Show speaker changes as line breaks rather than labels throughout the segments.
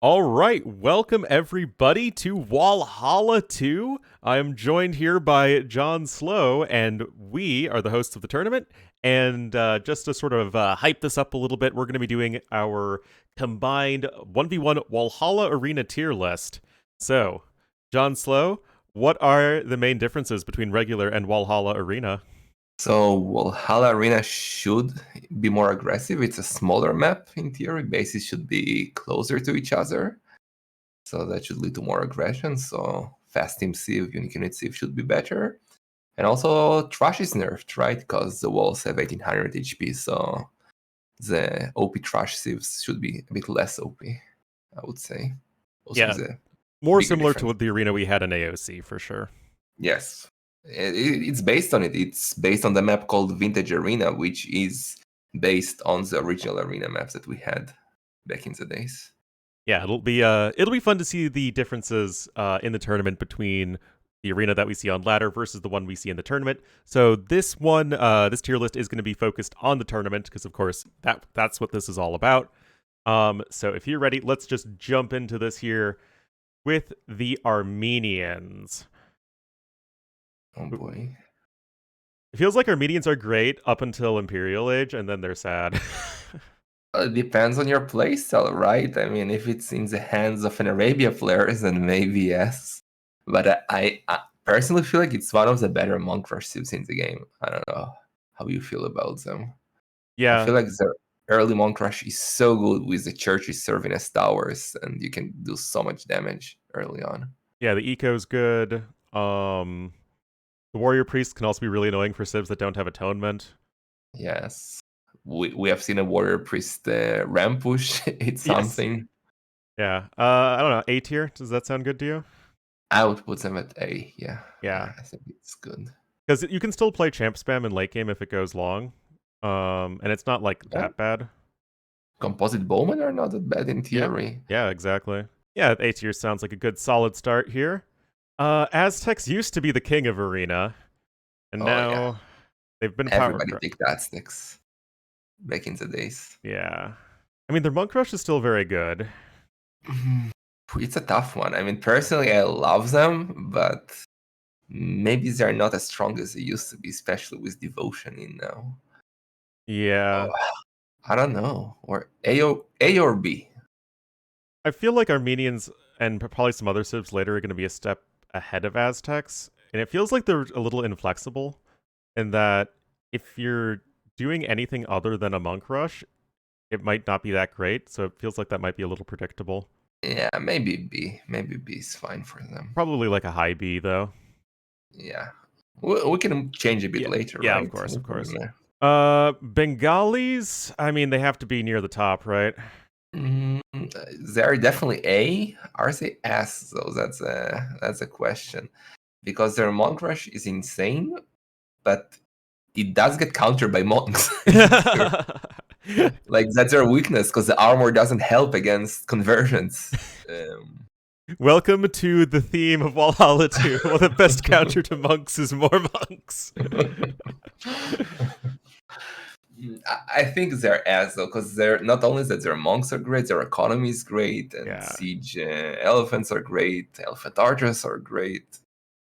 All right, welcome everybody to Wallhalla 2. I am joined here by JonSlow, and we are the hosts of the tournament. And just to sort of hype this up a little bit, we're going to be doing our combined 1v1 Wallhalla Arena tier list. So, JonSlow, what are the main differences between regular and Wallhalla Arena?
So Wallhalla Arena should be more aggressive. It's a smaller map in theory. Bases should be closer to each other. So that should lead to more aggression. So fast team sieve, unique unit sieve should be better. And also trash is nerfed, right? Because the walls have 1800 HP. So the OP trash sieves should be a bit less OP, I would say. Also
Yeah, more similar
difference.
to the arena we had in AOC, for sure.
Yes. It's based on it. It's based on the map called Vintage Arena, which is based on the original arena maps that we had back in the days.
Yeah, it'll be fun to see the differences in the tournament between the arena that we see on ladder versus the one we see in the tournament. So this one, this tier list is going to be focused on the tournament because, of course, that's what this is all about. So if you're ready, let's just jump into this here with the Armenians.
Oh boy.
It feels like Armenians are great up until Imperial Age, and then they're sad.
It depends on your playstyle, right? I mean, if it's in the hands of an Arabia player, then maybe yes. But I personally feel like it's one of the better monk rush suits in the game. I don't know how you feel about them.
Yeah.
I feel like the early monk rush is so good with the churches serving as towers, and you can do so much damage early on.
Yeah, the eco's good. The warrior priest can also be really annoying for civs that don't have atonement.
Yes. We have seen a warrior priest ramp push. It's something.
Yes. Yeah. I don't know. A tier. Does that sound good to you?
I would put them at A.
Yeah.
I think it's good.
Because you can still play champ spam in late game if it goes long. And it's not like that bad.
Composite bowmen are not that bad in theory.
Yeah, exactly. Yeah, A tier sounds like a good solid start here. Aztecs used to be the king of arena, and now they've been
everybody picked Aztecs back in the days.
Yeah. I mean, their monk rush is still very good.
It's a tough one. I mean, personally, I love them, but maybe they're not as strong as they used to be, especially with devotion in now.
Yeah.
I don't know. Or A or B.
I feel like Armenians and probably some other civs later are going to be a step ahead of Aztecs, and it feels like they're a little inflexible in that if you're doing anything other than a monk rush, it might not be that great, so it feels like that might be a little predictable.
Yeah, maybe B. Maybe B is fine for them.
Probably like a high B, though.
Yeah. We can change a bit later,
yeah,
right?
of course. Bengalis, I mean, they have to be near the top, right?
They're definitely A. Are they S, though? That's a question. Because their monk rush is insane, but it does get countered by monks. Like, that's their weakness, because the armor doesn't help against conversions.
Welcome to the theme of Wallhalla 2. Well, the best counter to monks is more monks.
I think they're as though, because they're not only that their monks are great, their economy is great, and siege elephants are great, elephant archers are great.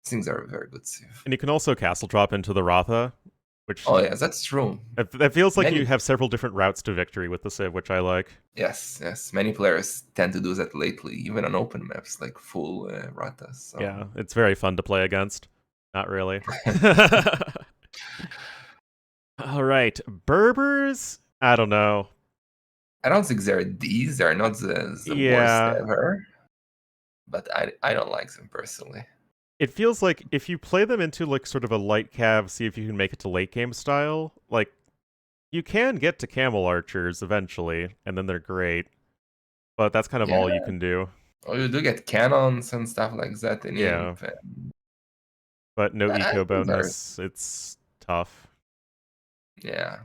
Things are very good too.
And you can also castle drop into the Ratha, which
that's true.
It feels like you have several different routes to victory with the Civ, which I like.
Yes. Many players tend to do that lately, even on open maps like full Rathas. So.
Yeah, it's very fun to play against. Not really. All right, Berbers. I don't know.
I don't think they're these. They're not the worst ever. But I don't like them personally.
It feels like if you play them into like sort of a light cav, see if you can make it to late game style, like you can get to camel archers eventually, and then they're great. But that's kind of all you can do.
Oh, you do get cannons and stuff like that in Imp.
But no eco bonus. It's tough.
Yeah.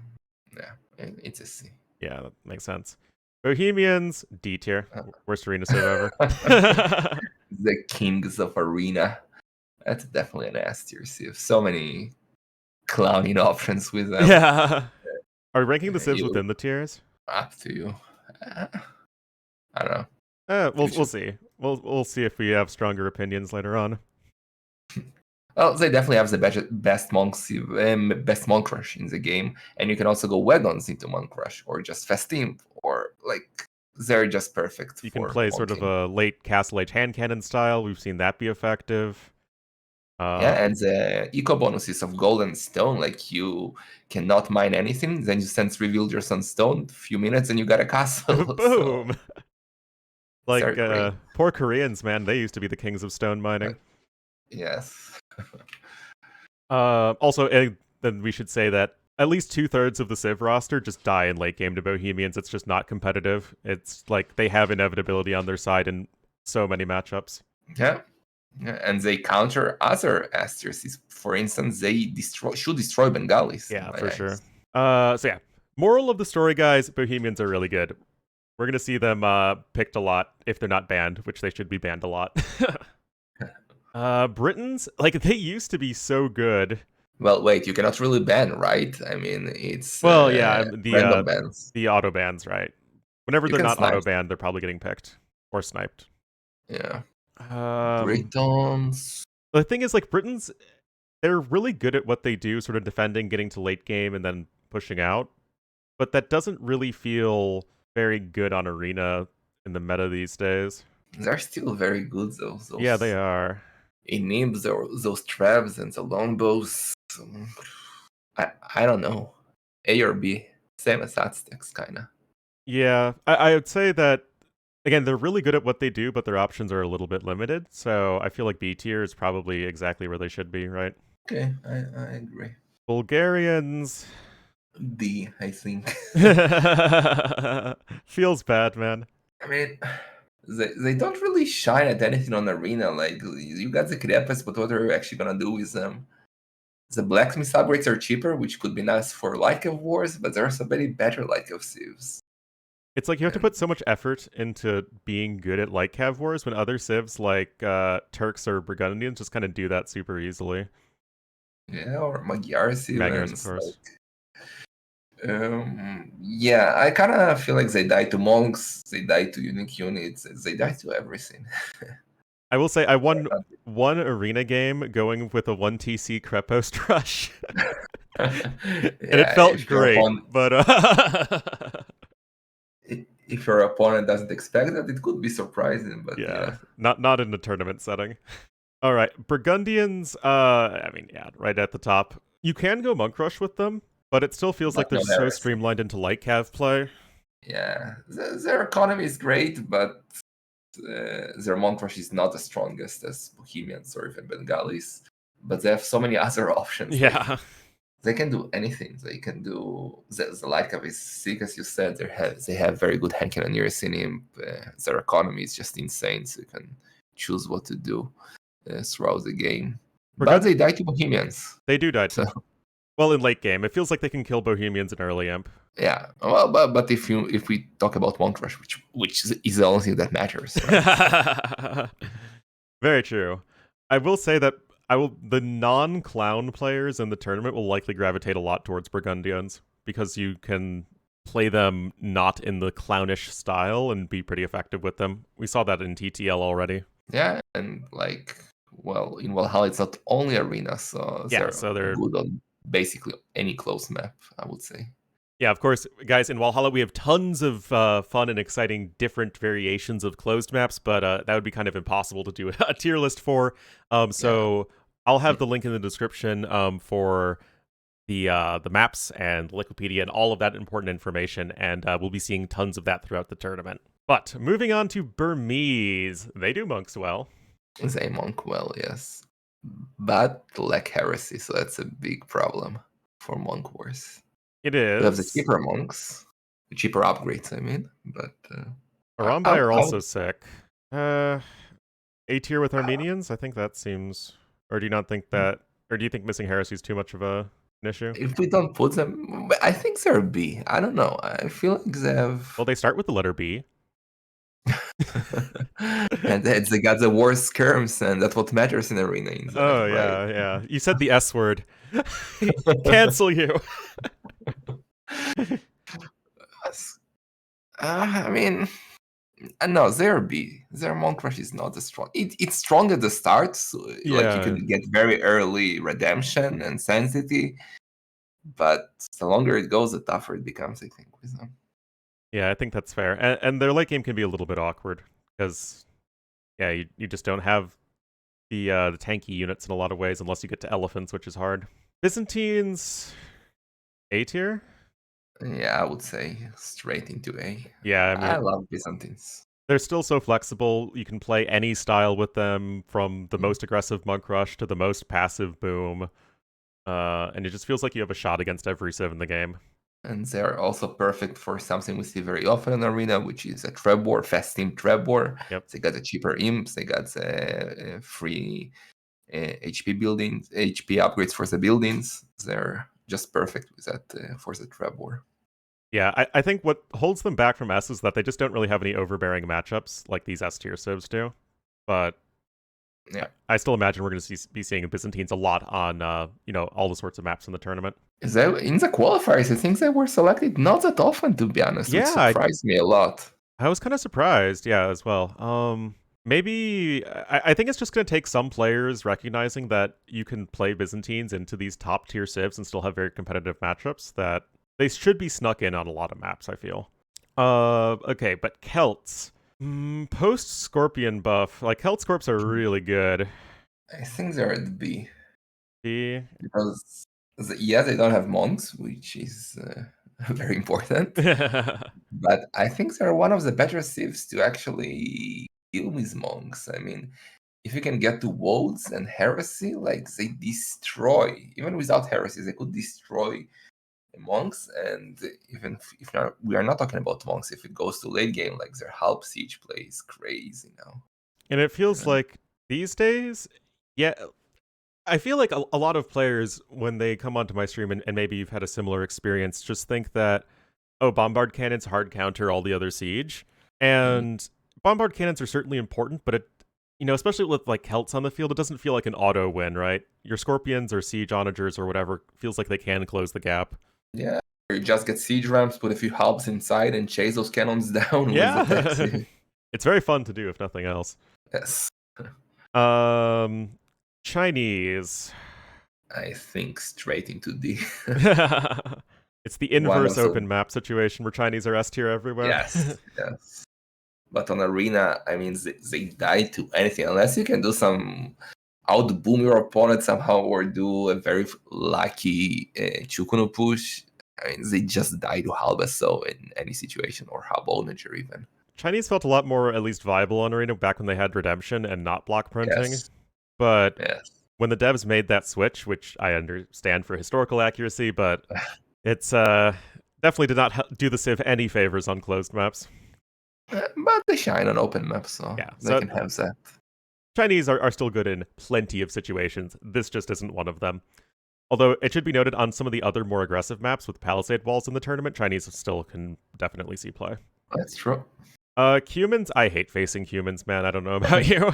It's a C.
Yeah, that makes sense. Bohemians, D tier. Worst arena save ever.
The kings of arena. That's definitely an S tier. You have so many clowning options with them.
Yeah. Are we ranking the civs within the tiers?
Up to you. I don't know.
We'll see. We'll see if we have stronger opinions later on.
Well, they definitely have the best best monk rush in the game, and you can also go wagons into monk rush, or just festim, or like they're just perfect.
You can
for
play sort of
monking.
a late Castle Age hand cannon style. We've seen that be effective.
Yeah, and the eco bonuses of gold and stone, like you cannot mine anything, then you send revealed your sun stone, few minutes, and you got a castle. So
Boom!
they're
Like,
great.
poor Koreans, man. They used to be the kings of stone mining.
Yes.
Also, then we should say that at least 2/3 of the Civ roster just die in late game to Bohemians. It's just not competitive. It's like they have inevitability on their side in so many matchups.
Yeah. And they counter other Asters. For instance, they should destroy Bengalis. In
Yeah,
my
for sure.
eyes.
So yeah, moral of the story, guys: Bohemians are really good. We're gonna see them picked a lot if they're not banned, which they should be banned a lot. Britons, like they used to be so good.
Well, wait, you cannot really ban, right? I mean, it's
Well, yeah,
random bans.
the auto bans, right? Whenever
You
they're
can
not
snipe.
auto banned, they're probably getting picked or sniped.
Yeah.
Um,
Britons.
the thing is, like Britons, they're really good at what they do, sort of defending, getting to late game, and then pushing out. But that doesn't really feel very good on arena in the meta these days.
They're still very good, though.
Yeah, they are.
Inibs or those traps and the longbows. I don't know. A or B, same as Aztecs, kinda.
Yeah, I would say that again, they're really good at what they do, but their options are a little bit limited. So I feel like B tier is probably exactly where they should be, right?
Okay, I agree.
Bulgarians.
D, I think.
Feels bad, man.
I mean, they don't really shine at anything on arena. Like you got the Krepas, but what are you actually gonna do with them? The blacksmith upgrades are cheaper, which could be nice for Like of Wars, but there are so many better Like of Civs.
It's like you have to
And
put so much effort into being good at like Cav Wars when other civs like Turks or Burgundians just kind of do that super easily.
yeah, or Magyar
Magyars, of
Civs.
course.
Yeah, I kind of feel like they die to monks, they die to unique units, they die to everything.
I will say I won one arena game going with a 1TC Krepost rush. And it
Yeah,
felt great, but
if your opponent doesn't expect that, it could be surprising. But
yeah,
yeah,
not in a tournament setting. All right, Burgundians. I mean, yeah, right at the top. You can go monk rush with them, but it still feels like
but
they're
no
so
heresy.
streamlined into light cav play.
Yeah, their economy is great, but their monk rush is not the strongest as Bohemians or even Bengalis. But they have so many other options.
Yeah.
Like, they can do anything. They can do the light cap is sick, as you said. They have very good hand cannoneers in him. Their economy is just insane, so you can choose what to do throughout the game. But they die to Bohemians.
They do die.
So
well, in late game, it feels like they can kill Bohemians in early imp.
yeah. Well, but if we talk about monk rush, which is the only thing that matters, right?
Very true. I will say that the non-clown players in the tournament will likely gravitate a lot towards Burgundians because you can play them not in the clownish style and be pretty effective with them. We saw that in TTL already.
Yeah, and like, well, in Wallhalla it's not only arena, so
Yeah, so they're
good on basically any close map, I would say.
Yeah, of course, guys, in Wallhalla we have tons of fun and exciting different variations of closed maps, but that would be kind of impossible to do a tier list for. So I'll have the link in the description for the maps and Liquipedia and all of that important information, and we'll be seeing tons of that throughout the tournament. But moving on to Burmese, they do monks well.
They monk well, yes, but lack heresy, so that's a big problem for monk wars.
It is.
We have the cheaper monks, the cheaper upgrades, I mean, but
Arambai are also sick. A tier with Armenians, I think that seems. Or do you not think that? Or do you think missing heresy is too much of an issue?
If we don't put them, I think they're B. I don't know. I feel like they have.
Well, they start with the letter B.
And they got the worst skirms, and that's what matters in arena.
Oh yeah, right? Yeah. You said the S word. Cancel you.
I mean, No, Zero B. Zero Monk Rush is not as strong. It's strong at the start, so, like you
Yeah.
can get very early redemption and sensitivity, but the longer it goes, the tougher it becomes, I think, with them.
Yeah, I think that's fair. And their late game can be a little bit awkward because, yeah, you just don't have the tanky units in a lot of ways unless you get to elephants, which is hard. Byzantines, A tier?
Yeah, I would say straight into A.
Yeah, I
I
mean,
love Byzantines.
they're still so flexible. You can play any style with them, from the most aggressive monk rush to the most passive boom. And it just feels like you have a shot against every civ in the game.
And they're also perfect for something we see very often in Arena, which is a trap war, fast team trap war.
Yep.
They got the cheaper imps, they got the free HP buildings, HP upgrades for the buildings. They're just perfect with that for the trap war.
Yeah, I think what holds them back from S is that they just don't really have any overbearing matchups like these S tier civs do. But
yeah,
I still imagine we're going to be seeing Byzantines a lot on all the sorts of maps in the tournament.
in the qualifiers, I think they were selected not that often, to be honest, which
Yeah,
surprised me a lot.
I was kind of surprised, yeah, as well. Maybe I think it's just going to take some players recognizing that you can play Byzantines into these top tier civs and still have very competitive matchups, that they should be snuck in on a lot of maps, I feel. Okay, but Celts. Post Scorpion buff, like Celt Scorps are really good.
I think they're at B.
B.
Because, yeah, they don't have monks, which is very important. But I think they're one of the better civs to actually deal with monks. I mean, if you can get to Wolves and Heresy, like they destroy, even without Heresy, they could destroy monks. And even if not, we are not talking about monks, if it goes to late game, like their Halp Siege play is crazy now.
And it feels like these days, yeah, I feel like a lot of players, when they come onto my stream, and maybe you've had a similar experience, just think that, oh, bombard cannons hard counter all the other siege. And bombard cannons are certainly important, but especially with like Celts on the field, it doesn't feel like an auto win, right? Your Scorpions or Siege Onagers or whatever feels like they can close the gap.
Yeah, you just get siege ramps, put a few Halps inside, and chase those cannons down with the
Yeah.
taxi.
It's very fun to do, if nothing else.
Yes.
Chinese.
I think straight into D.
It's the inverse
also-
open map situation where Chinese are S tier everywhere.
Yes, yes. But on Arena, I mean, they die to anything unless you can do some outboom your opponent somehow or do a very lucky Chukunu push. I mean, they just die to Halbaso in any situation, or Halbonager even.
Chinese felt a lot more at least viable on Arena back when they had Redemption and not block printing.
Yes.
But
Yes.
when the devs made that switch, which I understand for historical accuracy, but it's definitely did not do the Civ any favors on closed maps.
But they shine on open maps, so
Yeah,
they can have that.
Chinese are still good in plenty of situations. This just isn't one of them. Although it should be noted, on some of the other more aggressive maps with palisade walls in the tournament, Chinese still can definitely see play.
That's true.
Humans, I hate facing humans, man. I don't know about you.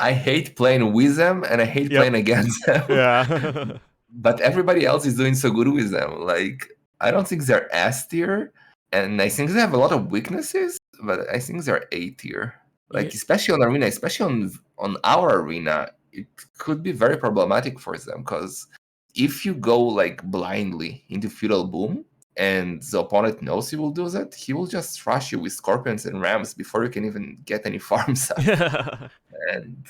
I hate playing with them, and I hate playing against them.
Yeah.
But everybody else is doing so good with them. Like, I don't think they're S tier, and I think they have a lot of weaknesses, but I think they're A tier. Like, especially on Arena, especially on our Arena, it could be very problematic for them, because if you go like blindly into Feudal Boom, and the opponent knows you will do that, he will just rush you with Scorpions and Rams before you can even get any farms up. and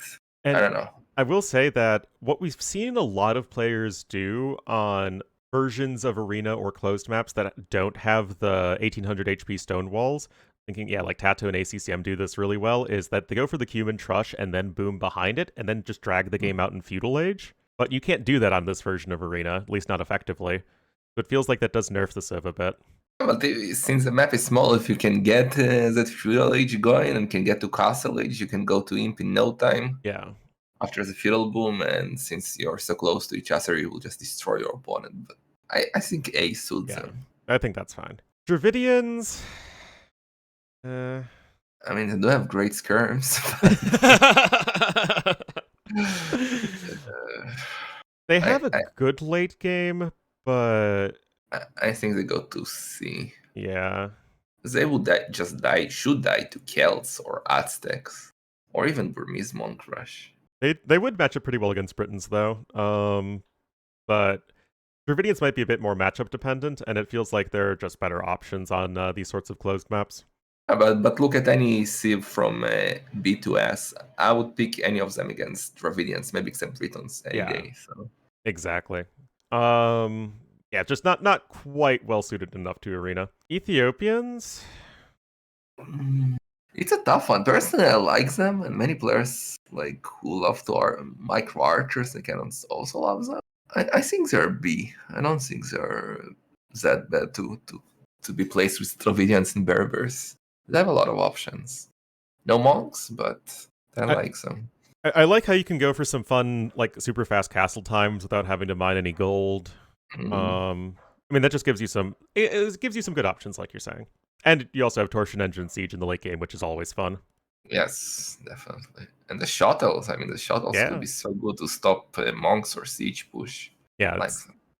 I don't know.
I will say that what we've seen a lot of players do on versions of Arena or closed maps that don't have the 1800 HP stone walls, thinking, yeah, like Tato and ACCM do this really well, is that they go for the Cumin Trush and then boom behind it, and then just drag the game out in Feudal Age. But you can't do that on this version of Arena, at least not effectively. So it feels like that does nerf the Civ a bit.
But since the map is small, if you can get that Feudal Age going and can get to Castle Age, you can go to Imp in no time.
Yeah.
After the Feudal Boom, and since you're so close to each other, you will just destroy your opponent. But I think A suits them.
I think that's fine. Dravidians...
I mean, they do have great skirms.
They have a good late game, but
I think they go to C.
Yeah.
they would should die to Celts or Aztecs, or even Burmese Monk Rush.
They would match up pretty well against Britons, though. But Dravidians might be a bit more matchup dependent, and it feels like there are just better options on these sorts of closed maps.
But look at any Civ from B to S. I would pick any of them against Dravidians, maybe except Britons any day. So.
Exactly. Yeah, just not quite well suited enough to Arena. Ethiopians?
It's a tough one. Personally, I like them, and many players like who love to micro archers and cannons also love them. I think they're B. I don't think they're that bad to be placed with Dravidians and Berbers. They have a lot of options. No monks, but I like them.
I like how you can go for some fun, like super fast castle times without having to mine any gold. I mean, that just gives you some. It gives you some good options, like you're saying, and you also have Torsion Engine Siege in the late game, which is always fun.
Yes, definitely. And the shuttles. I mean, the shuttles could be so good to stop monks or siege push.
Yeah,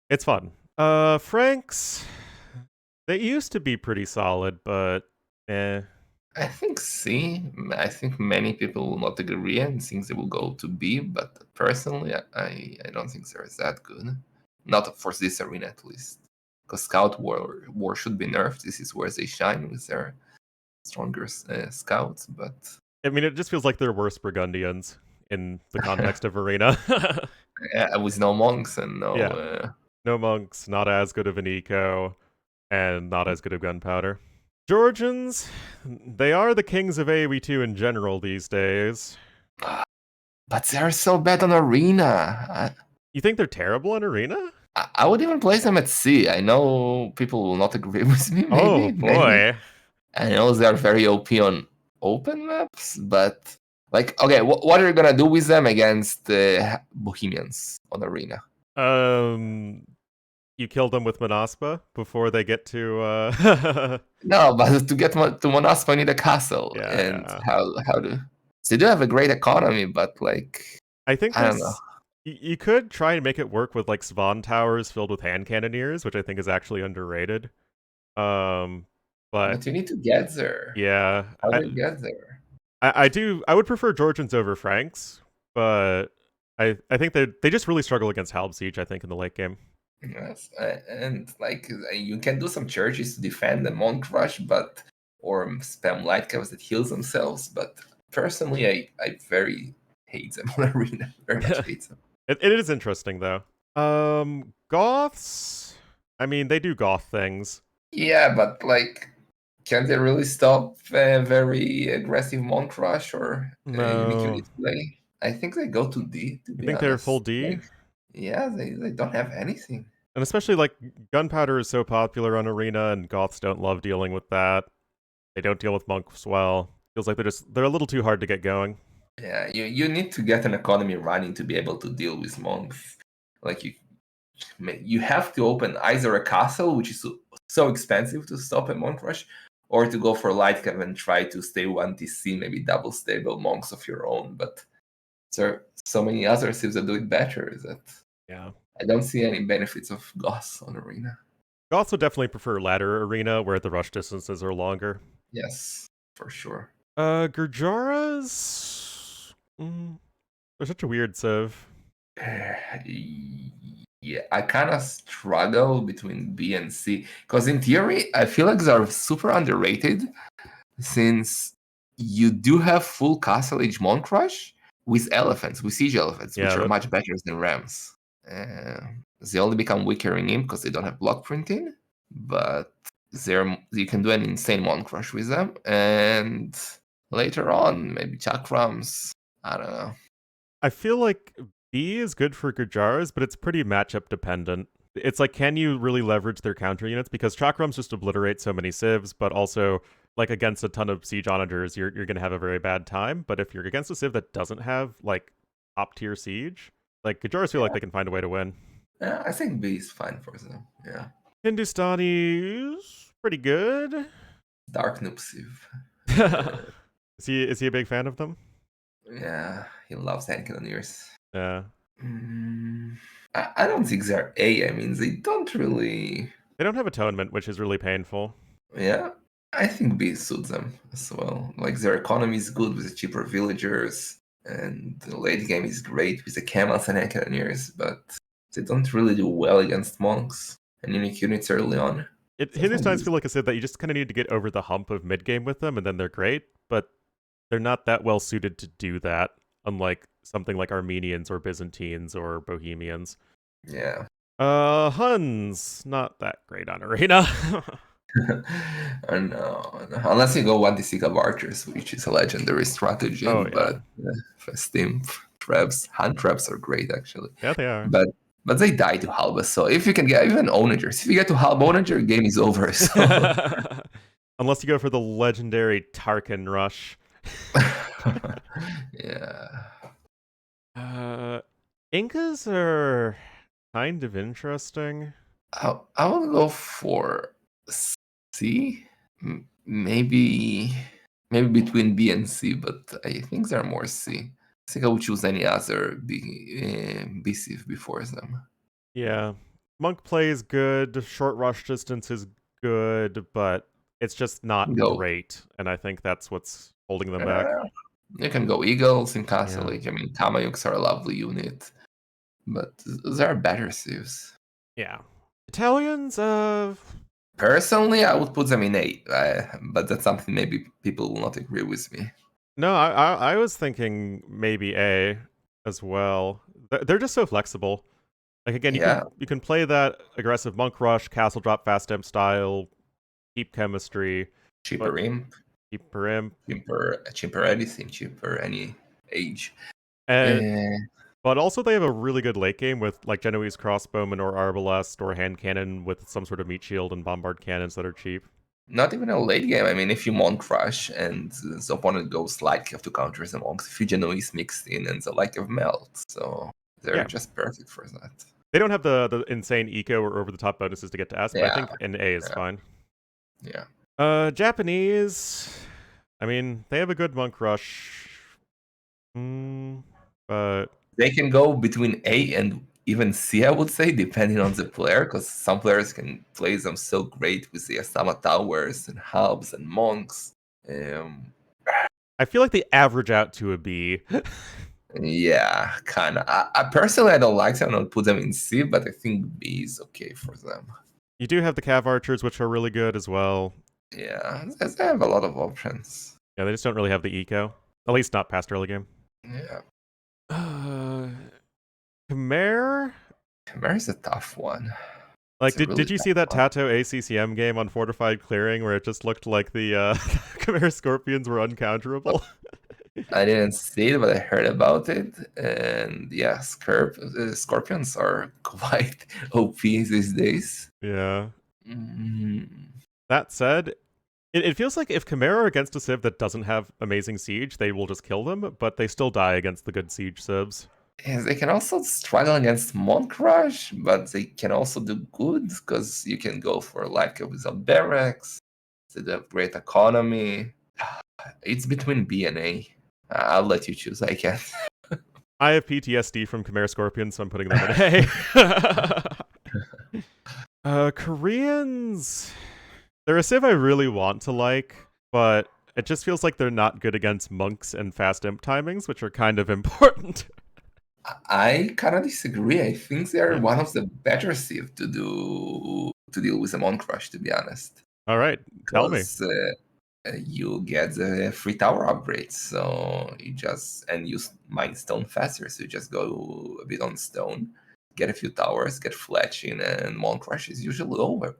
it's fun. Franks, they used to be pretty solid, but
I think C. I think many people will not agree and think they will go to B, but personally, I don't think they're that good. Not for this arena, at least. Because Scout War should be nerfed. This is where they shine with their stronger scouts, but...
I mean, it just feels like they're worse Burgundians in the context of arena.
Yeah, with no monks and no...
no monks, not as good of an eco, and not as good of gunpowder. Georgians, they are the kings of AoE2 in general these days.
But they're so bad on arena.
You think they're terrible on arena?
I would even place them at C. I know people will not agree with me, maybe.
Oh, boy.
Maybe. I know they are very OP on open maps, but... Like, okay, what are you gonna do with them against the Bohemians on arena?
You kill them with Monaspa before they get to...
No, but to get to Monaspa, you need a castle. How do... They do have a great economy, but like...
I think
I don't know.
You could try and make it work with like Svan towers filled with hand cannoneers, which I think is actually underrated. But
you need to get there.
Yeah.
How do you get there?
I would prefer Georgians over Franks, but I think they just really struggle against Halb Siege, I think, in the late game.
Yes, and like you can do some churches to defend the Monk Rush, or spam light caps that heals themselves, but personally I very hate them on arena. Very much hate them.
It is interesting though. Goths? I mean, they do goth things.
Yeah, but like, can they really stop very aggressive Monk Rush or unique elite play? I think they go to D. To be
think
honest.
they're full D?
Like, yeah, they don't have anything.
And especially like gunpowder is so popular on arena, and goths don't love dealing with that. They don't deal with monks well. Feels like they're a little too hard to get going.
Yeah, you need to get an economy running to be able to deal with monks. Like you have to open either a castle, which is so expensive to stop a monk rush, or to go for light cap and try to stay 1 TC, maybe double stable monks of your own. But there are so many other civs that do it better that I don't see any benefits of Goths on arena.
Goths would definitely prefer ladder arena, where the rush distances are longer.
Yes, for sure.
Gurjaras? They're such a weird civ.
Yeah, I kind of struggle between B and C. Because in theory, I feel like they're super underrated, since you do have full Castle Age Monk Rush with elephants, with siege elephants, which are much better than rams. They only become weaker in Imp because they don't have block printing, but you can do an insane Monk Rush with them. And later on, maybe chakrams. I don't know.
I feel like B is good for Gurjaras, but it's pretty matchup dependent. It's like, can you really leverage their counter units? Because chakrams just obliterate so many civs, but also, like, against a ton of siege onagers, you're going to have a very bad time. But if you're against a civ that doesn't have, like, top-tier siege, like, Gurjaras feel like they can find a way to win.
Yeah, I think B is fine for them, yeah.
Hindustani is pretty good.
Dark Noob civ.
Is he a big fan of them?
Yeah, he loves hand cannoneers.
Yeah.
I don't think they're A. I mean, they don't really...
They don't have atonement, which is really painful.
Yeah? I think B suits them as well. Like their economy is good with the cheaper villagers, and the late game is great with the camels and engineers, but they don't really do well against monks and unique units early on. So I
Hindus
think
times
this,
feel like I said that you just kind of need to get over the hump of mid game with them, and then they're great. But they're not that well suited to do that, unlike something like Armenians or Byzantines or Bohemians.
yeah.
Huns, not that great on Arena.
And unless you go 1d6 of archers, which is a legendary
Oh
stratagem,
yeah,
but Steam traps, hand traps are great actually.
yeah they are.
But they die to Halba, so if you can get even onagers, if you get to Halba onager, game is over. So
Unless you go for the legendary Tarkin rush.
yeah.
Incas are kind of interesting.
I will go for C. Maybe between B and C, but I think they're more C. I think I would choose any other BC before them.
Yeah. Monk play is good, short rush distance is good, but it's just not
Go.
great, and I think that's what's holding them back.
Uh, you can go Eagles in Castle
Yeah.
Lake. I mean, Tamayuks are a lovely unit, but there are better sieves.
Yeah. Italians,
Personally, I would put them in A, but that's something maybe people will not agree with me.
no, I was thinking maybe A as well. They're just so flexible. Like again,
Yeah,
you can play that aggressive monk rush, castle drop, fast imp style, keep chemistry, but
cheaper imp,
keep per imp,
cheaper anything, cheaper any age.
and
Uh,
but also they have a really good late game with like Genoese crossbowmen or arbalest or hand cannon with some sort of meat shield and bombard cannons that are cheap.
Not even a late game. I mean, if you monk rush and the opponent goes light, you have to counter the monks. If you Genoese mixed in and the like of melt, so they're
Yeah.
just perfect for that.
They don't have the insane eco or over the top bonuses to get to S, but I
Yeah,
think an A is
yeah,
fine.
yeah.
Japanese. I mean, they have a good monk rush. But
They can go between A and even C, I would say, depending on the player, because some players can play them so great with the Asama towers and hubs and monks.
I feel like they average out to a B.
Yeah, kind of. I personally, I don't like them. I don't put them in C, but I think B is okay for them.
You do have the Cav Archers, which are really good as well.
Yeah, they have a lot of options.
Yeah, they just don't really have the eco. At least not past early game.
Yeah.
Khmer?
Khmer is a tough one.
Like,
It's a really
did you
tough
see that
one.
Tato ACCM game on Fortified Clearing where it just looked like the Khmer Scorpions were uncounterable?
I didn't see it, but I heard about it. And yeah, scorpions are quite OP these days.
Yeah.
Mm,
That said, it feels like if Khmer are against a civ that doesn't have amazing siege, they will just kill them, but they still die against the good siege civs.
yes, they can also struggle against Monk Rush, but they can also do good because you can go for like without barracks. They have great economy. It's between B and A. I'll let you choose. I can.
I have PTSD from Khmer Scorpions, so I'm putting them in A. Koreans... They're a civ I really want to like, but it just feels like they're not good against monks and fast imp timings, which are kind of important.
I kind of disagree. I think they are
Yeah.
one of the better Civ to deal with a Monk Rush, to be honest.
All right, tell me.
Because you get the free tower upgrades, so you just mine stone faster. So you just go a bit on stone, get a few towers, get fletching, and Monk Rush is usually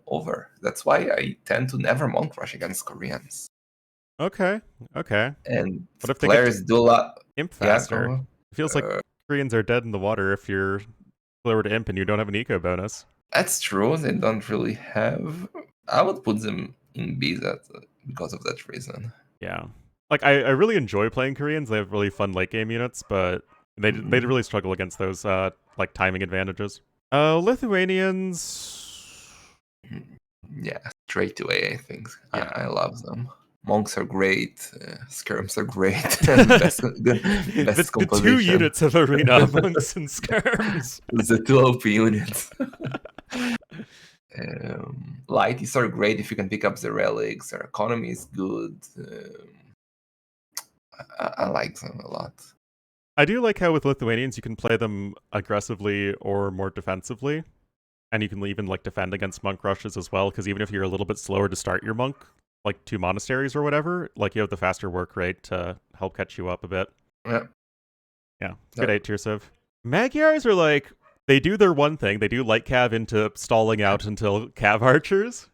over. That's why I tend to never Monk Rush against Koreans.
Okay.
And
What if they get
players do a lot.
imp
Yeah,
faster? It feels like
uh,
Koreans are dead in the water if you're slower to imp and you don't have an eco bonus.
that's true. They don't really have. I would put them in B because of that reason.
Yeah. Like, I really enjoy playing Koreans. They have really fun late game units, but they really struggle against those like timing advantages. Lithuanians...
Yeah, straight to A, I think.
Yeah.
I love them. Monks are great. Skirms are great. best
the
composition.
two units of arena, monks and skirms.
The two OP units. Light is sort of great if you can pick up the relics. Their economy is good. I like them a lot.
I do like how with Lithuanians you can play them aggressively or more defensively. And you can even like defend against monk rushes as well, because even if you're a little bit slower to start your monk, like 2 monasteries or whatever, like you have the faster work rate to help catch you up a bit.
Yeah.
Yeah, good 8 tier civ. Magyars are like, they do their one thing. They do light cav into stalling out until cav archers.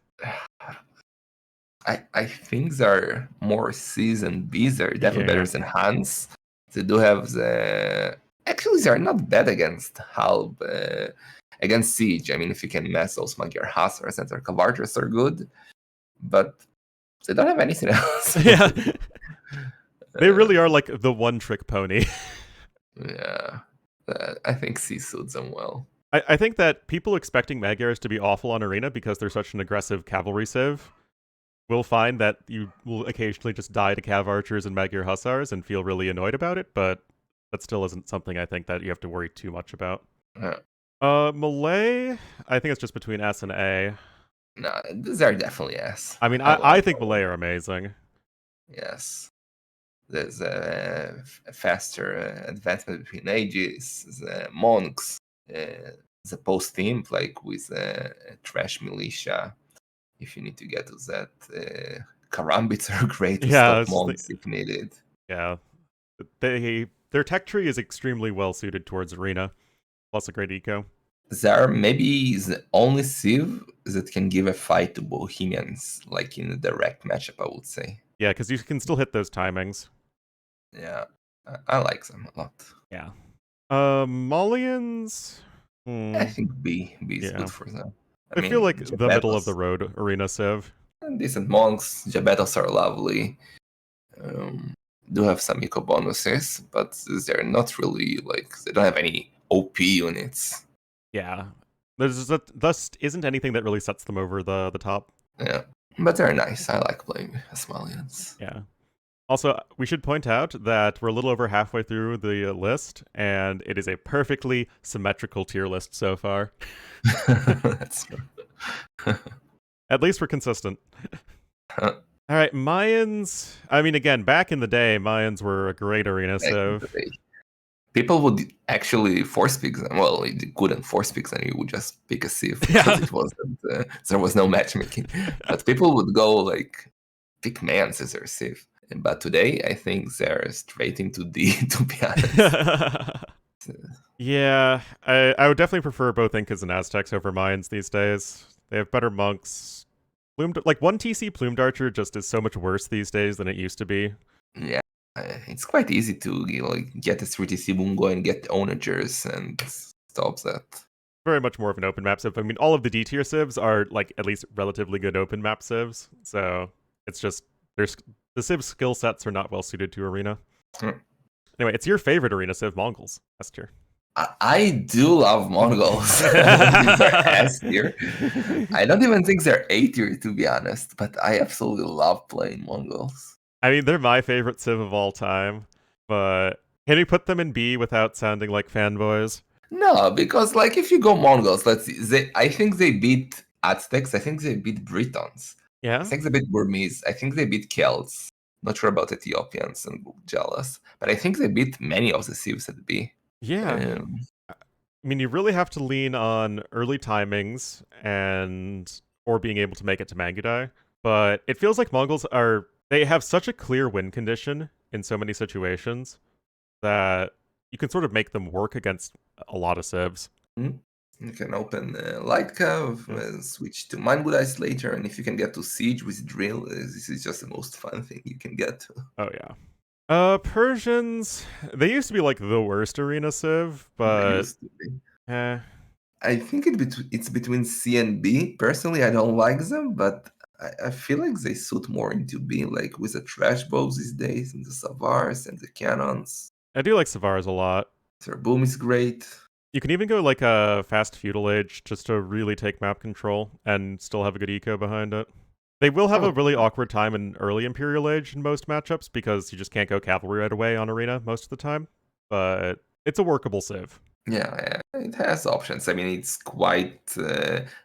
I think they're more C's and B's. They're definitely
Yeah.
better than Hans. They do have the... Actually, they're not bad against Halb. Against Siege. I mean, if you can mess those Magyar Hussars and their Cavarters are good. But they don't have anything else.
Yeah. They really are like the one-trick pony.
Yeah. I think C suits them well.
I think that people expecting Magyars to be awful on Arena because they're such an aggressive cavalry civ will find that you will occasionally just die to Cav Archers and Magyar Hussars and feel really annoyed about it, but that still isn't something I think that you have to worry too much about.
Yeah.
Malay, I think it's just between S and A.
No, these are definitely S.
I mean, I think Malay are amazing.
Yes. There's a faster advancement between ages, the monks, the post-team, like with Trash Militia. If you need to get to that, Karambits are great to stop monks if needed.
Yeah. Their tech tree is extremely well suited towards Arena, plus a great eco.
They're maybe the only civ that can give a fight to Bohemians, like in a direct matchup, I would say.
Yeah, because you can still hit those timings.
Yeah, I like them a lot.
Yeah. Malians?
I think B is good for them.
I feel like the middle of the road Arena civ.
Decent monks, Jabetos are lovely. Do have some eco bonuses, but they're not really like, they don't have any OP units.
Yeah. Thus isn't anything that really sets them over the top.
Yeah. But they're nice. I like playing Asmalians.
Yeah. Also, we should point out that we're a little over halfway through the list, and it is a perfectly symmetrical tier list so far.
That's true.
At least we're consistent. All right, Mayans. I mean, again, back in the day, Mayans were a great arena civ.
People would actually force pick them. Well, you couldn't force pick them. You would just pick a civ because it wasn't. There was no matchmaking. But people would go like pick Mayans as their civ. But today, I think they're straight into D, to be honest.
Yeah, I would definitely prefer both Incas and Aztecs over Mayans these days. They have better monks. Like 1 TC Plumed Archer just is so much worse these days than it used to be.
Yeah, it's quite easy to get a 3 TC Bungo and get onagers and stop that.
Very much more of an open map civ. I mean, all of the D tier civs are like at least relatively good open map civs. So it's just the civ skill sets are not well suited to arena. Anyway, it's your favorite arena civ, Mongols. S tier.
I do love Mongols. These are S tier. I don't even think they're A tier, to be honest, but I absolutely love playing Mongols.
I mean, they're my favorite civ of all time, but can you put them in B without sounding like fanboys?
No, because like if you go Mongols, let's see. I think they beat Aztecs. I think they beat Britons.
Yeah.
I think they beat Burmese. I think they beat Celts. Not sure about Ethiopians and jealous, but I think they beat many of the civs at B.
Yeah. I mean, you really have to lean on early timings or being able to make it to Mangudai, but it feels like Mongols they have such a clear win condition in so many situations that you can sort of make them work against a lot of civs.
You can open Light Cav, switch to Mangudais later, and if you can get to Siege with Drill, this is just the most fun thing you can get to.
Oh, yeah. Persians, they used to be like the worst arena civ, but
I think it's between C and B. Personally, I don't like them, but I feel like they suit more into B, like with the trash bows these days, and the Savars and the cannons.
I do like Savars a lot.
Their boom is great.
You can even go like a fast feudal age just to really take map control and still have a good eco behind it. They will have a really awkward time in early Imperial Age in most matchups because you just can't go cavalry right away on Arena most of the time, but it's a workable civ.
Yeah, it has options. I mean, it's quite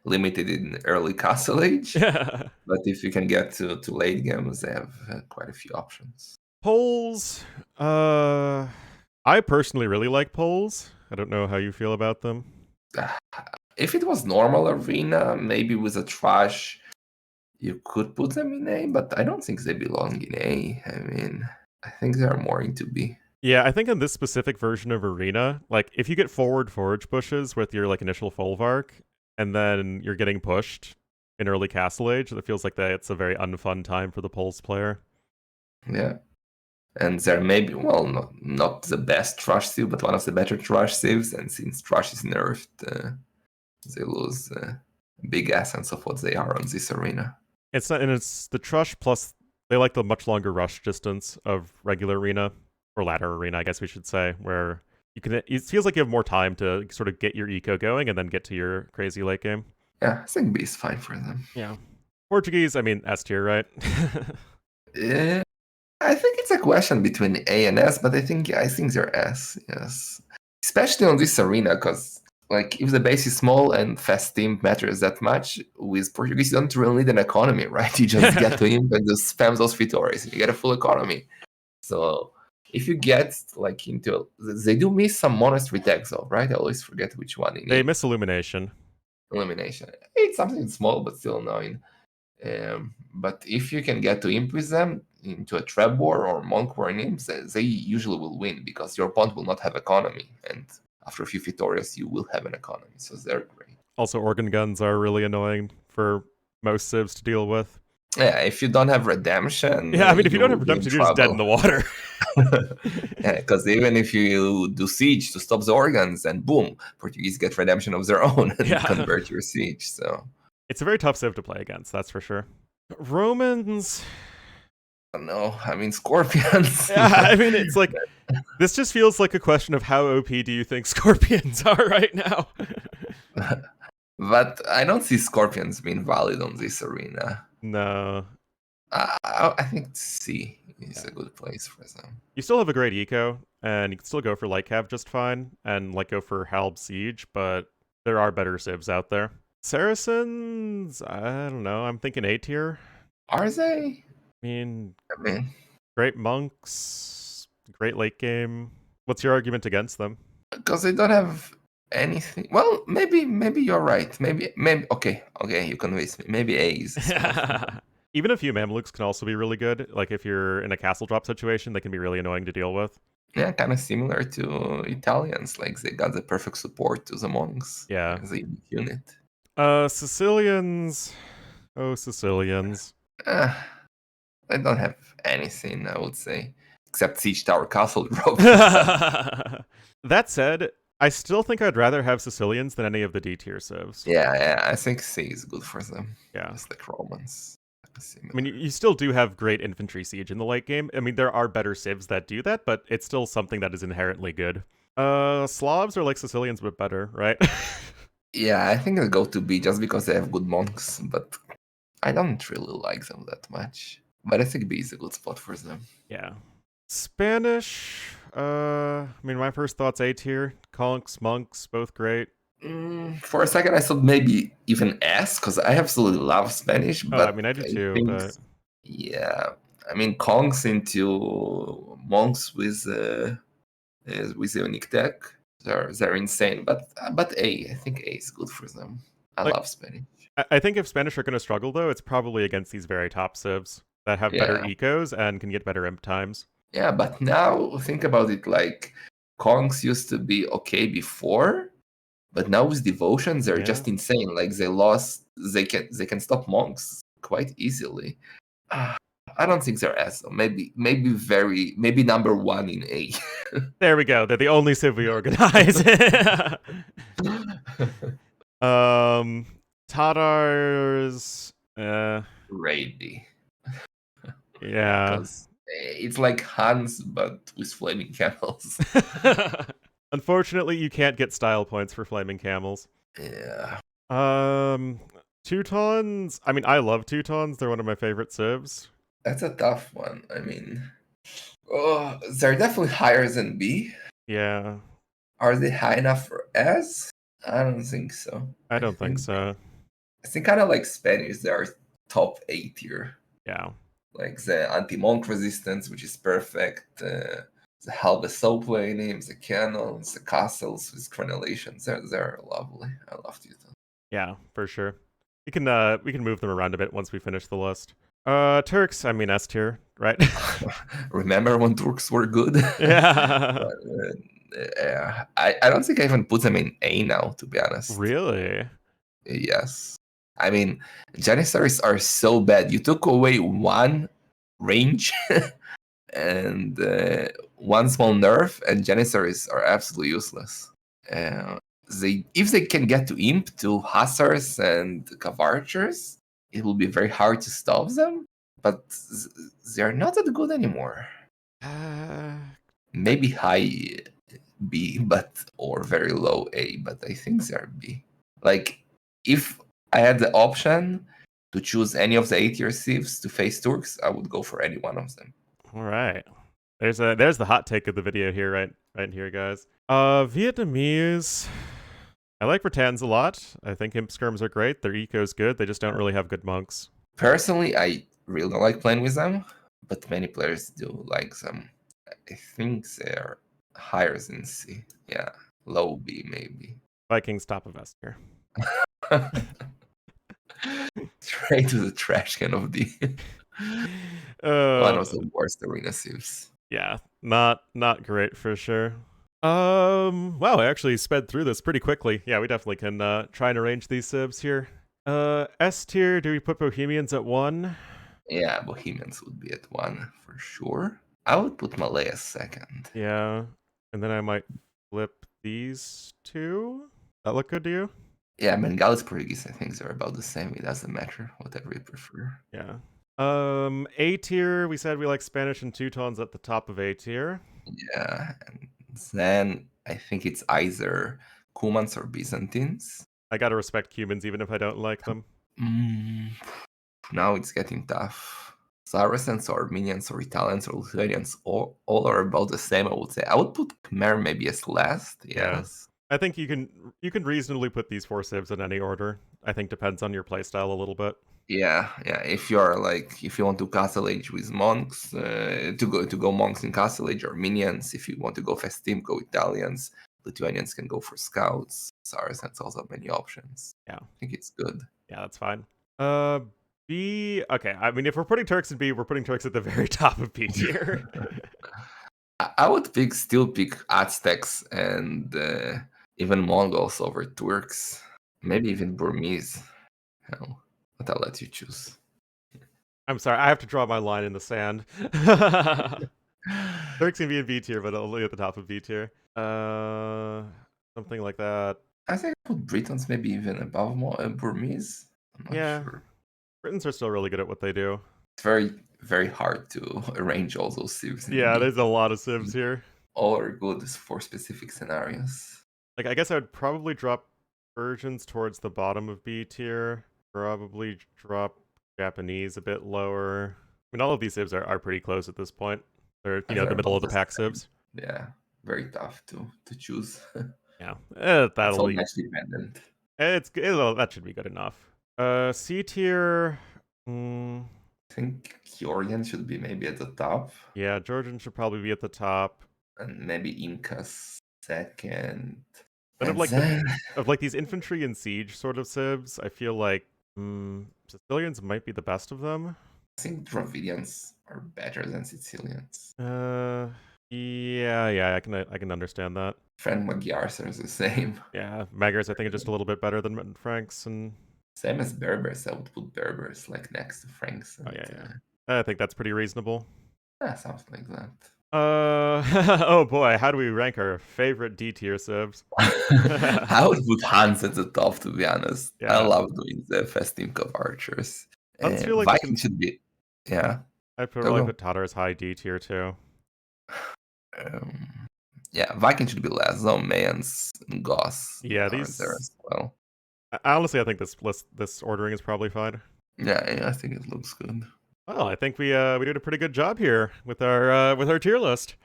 limited in early Castle Age,
Yeah.
but if you can get to late games, they have quite a few options.
Polls. I personally really like polls. I don't know how you feel about them.
If it was normal arena, maybe with a trash, you could put them in A, but I don't think they belong in A. I mean, I think they are more into B.
Yeah, I think in this specific version of Arena, like if you get forward forage pushes with your like initial Folvark, and then you're getting pushed in early Castle Age, it feels like that it's a very unfun time for the polls player.
Yeah. And there may be, well, not the best trash sieve, but one of the better trash sieves. And since trash is nerfed, they lose big essence of what they are on this arena.
It's not, and it's the Trush plus they like the much longer rush distance of regular Arena or ladder Arena, I guess we should say, where you can. It feels like you have more time to sort of get your eco going and then get to your crazy late game.
Yeah, I think B is fine for them.
Yeah, Portuguese, I mean S tier, right?
Yeah, I think it's a question between A and S, but I think they're S. Yes, especially on this arena, because like if the base is small and fast team matters that much, with Portuguese you don't really need an economy, right? You just get to him and just spam those Vitores and you get a full economy. So if you get like into, they do miss some monastery tags though, right? I always forget which one in
They miss Illumination.
elimination. It's something small but still annoying. But if you can get to imp with them into a trap war or monk war in imps, they usually will win because your opponent will not have economy, and after a few victorias you will have an economy, so they're great.
Also, organ guns are really annoying for most civs to deal with.
Yeah, if you don't have redemption,
Yeah, I mean, if you
you
don't
will
have
be in
redemption, you're just dead in the
trouble.
water.
Yeah, because even if you do siege to stop the organs, and boom, Portuguese get redemption of their own and
Yeah.
convert your siege. So
It's a very tough civ to play against, that's for sure. Romans.
I don't know. I mean, scorpions.
Yeah, I mean, it's like this just feels like a question of how OP do you think scorpions are right now?
But I don't see scorpions being valid on this arena.
No.
I think C is a good place for them.
You still have a great eco, and you can still go for light cav just fine, and like go for Halb Siege, but there are better civs out there. Saracens, I don't know. I'm thinking A tier.
Are they?
I mean,
I mean,
great monks, great late game. What's your argument against them?
because they don't have anything. Well, maybe you're right. Maybe okay, you convinced me. Maybe A is.
Even a few Mamluks can also be really good. Like if you're in a castle drop situation, they can be really annoying to deal with.
Yeah, kind of similar to Italians. Like they got the perfect support to the monks.
Yeah.
As a unique unit.
Sicilians. Oh, Sicilians.
I don't have anything, I would say, except Siege Tower Castle drop.
That said, I still think I'd rather have Sicilians than any of the D tier civs.
Yeah, I think C is good for them.
Yeah.
Just like Romans.
I mean, you still do have great infantry siege in the late game. I mean, there are better civs that do that, but it's still something that is inherently good. Slavs are like Sicilians, but better, right?
Yeah, I think I'll go to B just because they have good monks, but I don't really like them that much. But I think B is a good spot for them.
Yeah. Spanish, I mean, my first thoughts A tier. Conks, monks, both great.
For a second, I thought maybe even S, because I absolutely love Spanish. But
I mean, I do too, but...
Yeah, I mean, Kongs into monks with a unique deck, they're insane. But A, I think A is good for them. I love Spanish.
I think if Spanish are going to struggle, though, it's probably against these very top civs that have better ecos and can get better imp times.
Yeah, but now think about it, like Kongs used to be okay before, but now with devotions they're just insane. Like they can stop monks quite easily. I don't think they're S. Maybe number one in A.
There we go. They're the only civ we organize. Tatars.
Rady.
Yeah.
It's like Hans, but with flaming camels.
Unfortunately, you can't get style points for flaming camels.
Yeah.
Teutons. I mean, I love Teutons. They're one of my favorite civs.
That's a tough one. I mean, they're definitely higher than B.
Yeah.
Are they high enough for S? I don't think so.
I don't think so.
I think kind of like Spanish, they are top A tier.
Yeah.
Like the anti-monk resistance, which is perfect. The halberd soul names, the cannons, the castles with crenellations. They're lovely. I love Teuton.
Yeah, for sure. We can move them around a bit once we finish the list. Turks, I mean S tier, right?
Remember when Turks were good?
Yeah.
I don't think I even put them in A now, to be honest.
Really?
Yes. I mean, Janissaries are so bad. You took away one range and one small nerf, and Janissaries are absolutely useless. If they can get to Imp, to Hussars and Cavarchers, it will be very hard to stop them, but they're not that good anymore. Maybe high B, or very low A, but I think they're B. Like, if I had the option to choose any of the A-tier civs to face Turks, I would go for any one of them.
All right. There's the hot take of the video here, right here, guys. Vietnamese. I like Britans a lot. I think Imp Skirms are great. Their eco's good. They just don't really have good monks.
Personally, I really don't like playing with them, but many players do like them. I think they're higher than C. Yeah, low B maybe.
Vikings top of S tier.
Straight to the trash can of D. One of the worst arena civs.
Yeah, not great for sure. Wow, I actually sped through this pretty quickly. Yeah, we definitely can try and arrange these civs here. S tier, do we put Bohemians at 1?
Yeah, Bohemians would be at 1 for sure. I would put Malay as 2nd.
Yeah, and then I might flip these two. That look good to you?
Yeah, Bengalis Portuguese, I think they're about the same. It doesn't matter, whatever you prefer.
Yeah. A tier, we said we like Spanish and Teutons at the top of A tier.
Yeah, and then I think it's either Cumans or Byzantines.
I gotta respect Cumans even if I don't like them.
Now it's getting tough. Saracens or Armenians or Italians or Lithuanians, all are about the same, I would say. I would put Khmer maybe as last, yes.
I think you can reasonably put these 4 civs in any order. I think depends on your playstyle a little bit.
Yeah. If you want to Castle Age with monks, to go monks in Castle Age, Armenians. If you want to go Festim, go Italians. Lithuanians can go for scouts. Saracens also have many options.
Yeah.
I think it's good.
Yeah, that's fine. B. Okay, I mean, if we're putting Turks in B, we're putting Turks at the very top of B tier.
I would still pick Aztecs and even Mongols over Turks. Maybe even Burmese. Hell, but I'll let you choose.
I'm sorry, I have to draw my line in the sand. Turks can be in B tier, but only at the top of B tier. Something like that.
I think I put Britons maybe even above Burmese. I'm not sure.
Britons are still really good at what they do.
It's very, very hard to arrange all those civs.
Yeah, there's a lot of civs here.
All are good for specific scenarios.
Like, I guess I would probably drop Persians towards the bottom of B tier. Probably drop Japanese a bit lower. I mean, all of these civs are pretty close at this point. They're, the middle of the pack civs.
Yeah, very tough to choose.
Yeah,
that's all match dependent.
That should be good enough. C tier.
I think Georgian should be maybe at the top.
Yeah, Georgian should probably be at the top.
And maybe Incas second.
But of these infantry and siege sort of civs, I feel like Sicilians might be the best of them.
I think Dravidians are better than Sicilians.
Yeah, I can understand that.
Frank Magyars are the same.
Yeah, Magyars I think are just a little bit better than Franks and
same as Berbers. I would put Berbers like next to Franks. And,
I think that's pretty reasonable.
Yeah, something like that.
Oh boy, how do we rank our favorite D tier civs?
I would put Hans at the top, to be honest.
Yeah.
I love doing the Festim of Archers.
Hans feel like
Viking should be. Yeah.
I'd probably put Tatar as high D tier too.
Yeah, Viking should be less though. Mayans and Goss.
Yeah, these
there as well.
Honestly, I think this ordering is probably fine.
Yeah, I think it looks good.
Well, I think we did a pretty good job here with our tier list.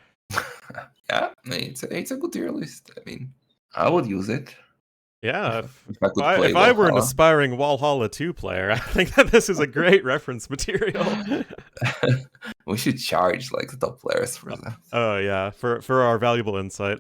Yeah, it's a good tier list. I mean, I would use it
Yeah,
if I could play
if I were an
Wallhalla.
aspiring Wallhalla 2 player, I think that this is a great reference material.
We should charge like the top players for that.
Oh yeah, for our valuable insight.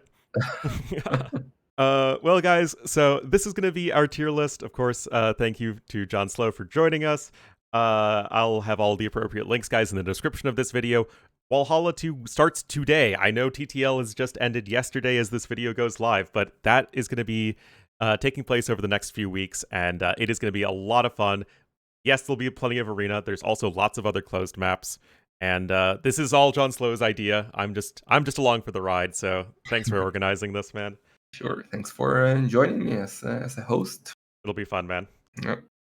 Well, guys, so this is going to be our tier list. Of course, thank you to JonSlow for joining us. I'll have all the appropriate links, guys, in the description of this video. Wallhalla 2 starts today. I know TTL has just ended yesterday as this video goes live, but that is going to be taking place over the next few weeks, and it is going to be a lot of fun. Yes, there'll be plenty of arena. There's also lots of other closed maps. And this is all JonSlow's idea. I'm just along for the ride. So thanks for organizing this, man.
Sure. Thanks for joining me as a host.
It'll be fun, man.
Yep.